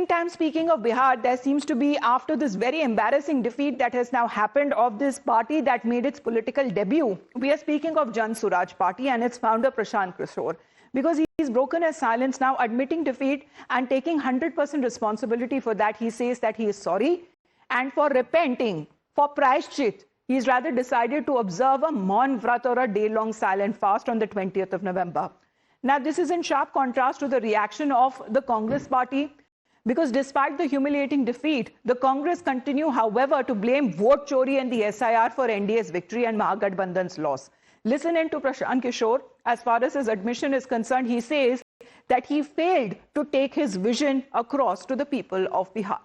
meantime, speaking of Bihar, there seems to be, after this very embarrassing defeat that has now happened of this party that made its political debut, we are speaking of Jan Swaraj Party and its founder Prashant Kishore, because he's broken his silence now, admitting defeat and taking 100% responsibility for that. He says that he is sorry, and for repenting, for prayashchit, he's rather decided to observe a Maun Vrat or a day-long silent fast on the 20th of November. Now, this is in sharp contrast to the reaction of the Congress party, because despite the humiliating defeat, the Congress continue, however, to blame vote chori and the SIR for NDA's victory and Mahagathbandhan's loss. Listen in to Prashant Kishore. As far as his admission is concerned, he says that he failed to take his vision across to the people of Bihar.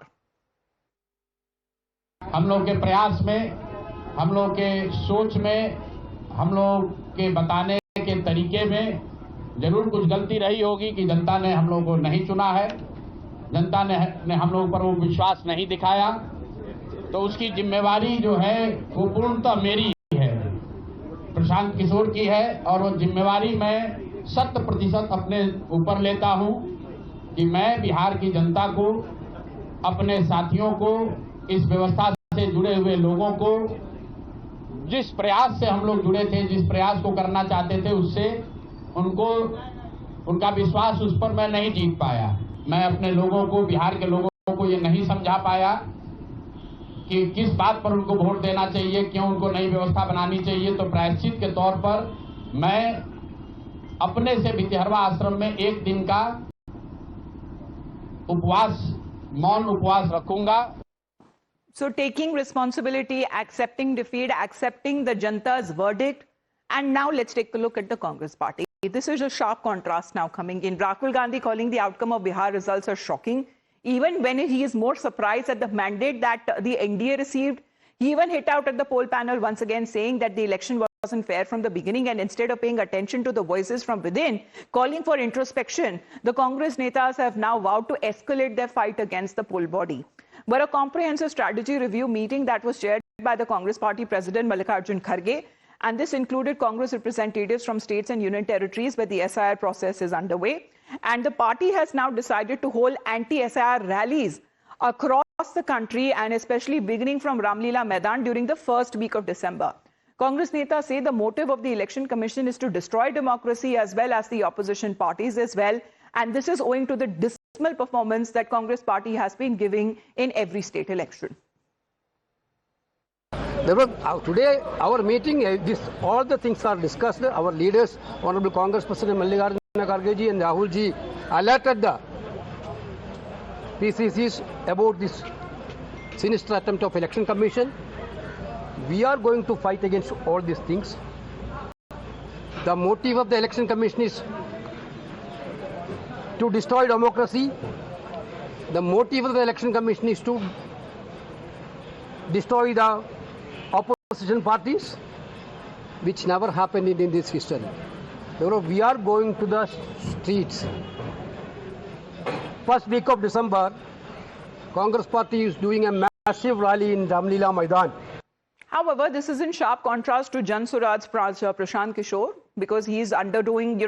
हम लोग के प्रयास में, हम लोग के सोच में, हम लोग के बताने के तरीके में जरूर कुछ गलती रही होगी कि जनता ने हम लोगों को नहीं चुना है, जनता ने हम लोगों पर वो विश्वास नहीं दिखाया, तो उसकी जिम्मेवारी जो है वो पूर्णतः मेरी है, प्रशांत किशोर की है, और वो जिम्मेवारी मैं 100% अपने ऊपर लेता हूं कि मैं बिहार की जनता को, अपने साथियों को, इस व्यवस्था से जुड़े हुए लोगों को, जिस प्रयास से हम लोग जुड़े थे, जिस प्रयास को करना चाहते थे, उससे उनका विश्वास उस पर मैं नहीं जीत पाया। मैं अपने लोगों को, बिहार के लोगों को ये नहीं समझा पाया कि किस बात पर उनको वोट देना चाहिए, क्यों उनको नई व्यवस्था बनानी चाहिए। तो प्रायश्चित के तौर पर मैं अपने से भितिहरवा आश्रम में 1 दिन का उपवास, मौन उपवास रखूंगा। So taking responsibility, accepting defeat, accepting the Janta's verdict. And now let's take a look at the Congress party. This is a sharp contrast now coming in. Rahul Gandhi calling the outcome of Bihar results are shocking. Even when he is more surprised at the mandate that the NDA received, he even hit out at the poll panel once again, saying that the election wasn't fair from the beginning, and instead of paying attention to the voices from within, calling for introspection, the Congress netas have now vowed to escalate their fight against the poll body. But a comprehensive strategy review meeting that was chaired by the Congress party president Mallikarjun Kharge, and this included Congress representatives from states and union territories where the SIR process is underway. And the party has now decided to hold anti-SIR rallies across the country, and especially beginning from Ramlila Maidan during the first week of December. Congress netas say the motive of the Election Commission is to destroy democracy as well as the opposition parties as well. And this is owing to the dismal performance that Congress party has been giving in every state election. Today, our meeting, all the things are discussed. Our leaders, Honorable Congress President Mallikarjun Kharge ji and Rahul ji, alerted the PCCs about this sinister attempt of Election Commission. We are going to fight against all these things. The motive of the Election Commission is to destroy democracy. The motive of the Election Commission is to destroy the opposition parties, which never happened in this history. We are going to the streets. First week of December, Congress party is doing a massive rally in Ramlila Maidan. However, this is in sharp contrast to Jan Swaraj Prashant Kishore, because he is underdoing,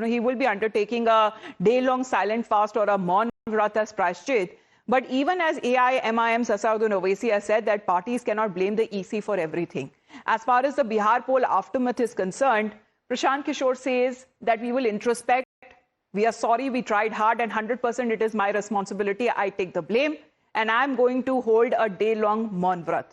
he will be undertaking a day-long silent fast or a Maun Vrat as prayashchit. But even as AIMIM's Asaduddin Owaisi has said that parties cannot blame the EC for everything. As far as the Bihar poll aftermath is concerned, Prashant Kishore says that we will introspect. We are sorry, we tried hard, and 100% it is my responsibility. I take the blame, and I'm going to hold a day-long Maun Vrat.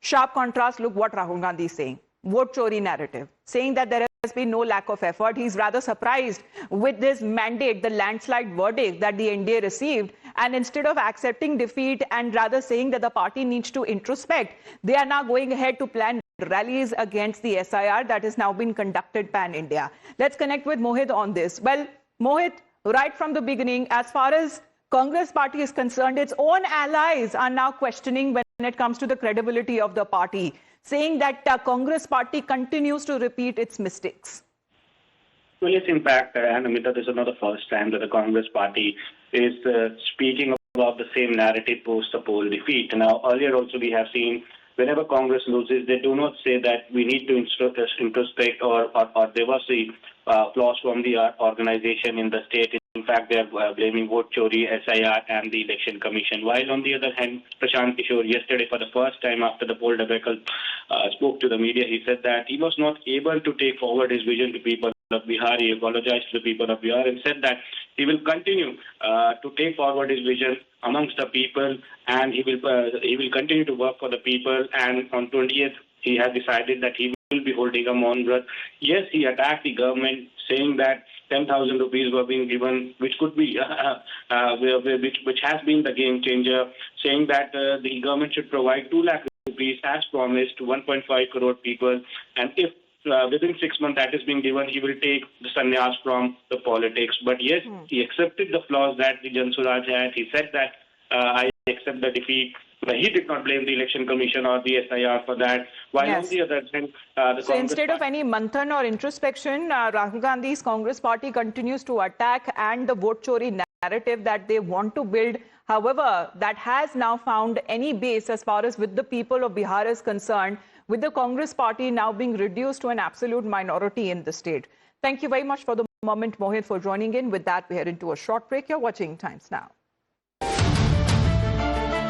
Sharp contrast, look what Rahul Gandhi is saying. Vote chori narrative, saying that there has been no lack of effort. He's rather surprised with this mandate, the landslide verdict that the NDA received. And instead of accepting defeat and rather saying that the party needs to introspect, they are now going ahead to plan rallies against the SIR that has now been conducted pan-India. Let's connect with Mohit on this. Well, Mohit, right from the beginning, as far as Congress party is concerned, its own allies are now questioning when it comes to the credibility of the party, saying that Congress party continues to repeat its mistakes. Well, yes, in fact, Amita, this is not the first time that the Congress party is speaking about the same narrative post the poll defeat. Now, earlier also we have seen whenever Congress loses, they do not say that we need to introspect or there was the flaws from the organization in the state In fact, they are blaming vote chori, SIR, and the Election Commission. While on the other hand, Prashant Kishore, yesterday for the first time after the poll debacle, spoke to the media. He said that he was not able to take forward his vision to people of Bihar. He apologized to the people of Bihar and said that he will continue to take forward his vision amongst the people, and he will continue to work for the people. And on 20th, he has decided that he will be holding a Maun Vrat. Yes, he attacked the government, saying that 10,000 rupees were being given, which could be, which has been the game changer, saying that the government should provide 2 lakh rupees as promised to 1.5 crore people, and if within 6 months that is being given, he will take the sannyas from the politics. But yes, he accepted the flaws that the Jan Swaraj had. He said that I accept the defeat. But he did not blame the Election Commission or the SIR for that. While on the other hand, so instead of any manthan or introspection, Rahul Gandhi's Congress party continues to attack and the vote chori narrative that they want to build. However, that has now found any base as far as with the people of Bihar is concerned, with the Congress party now being reduced to an absolute minority in the state. Thank you very much for the moment, Mohit, for joining in. With that, we head into a short break. You're watching Times Now.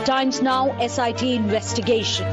Times Now SIT investigation.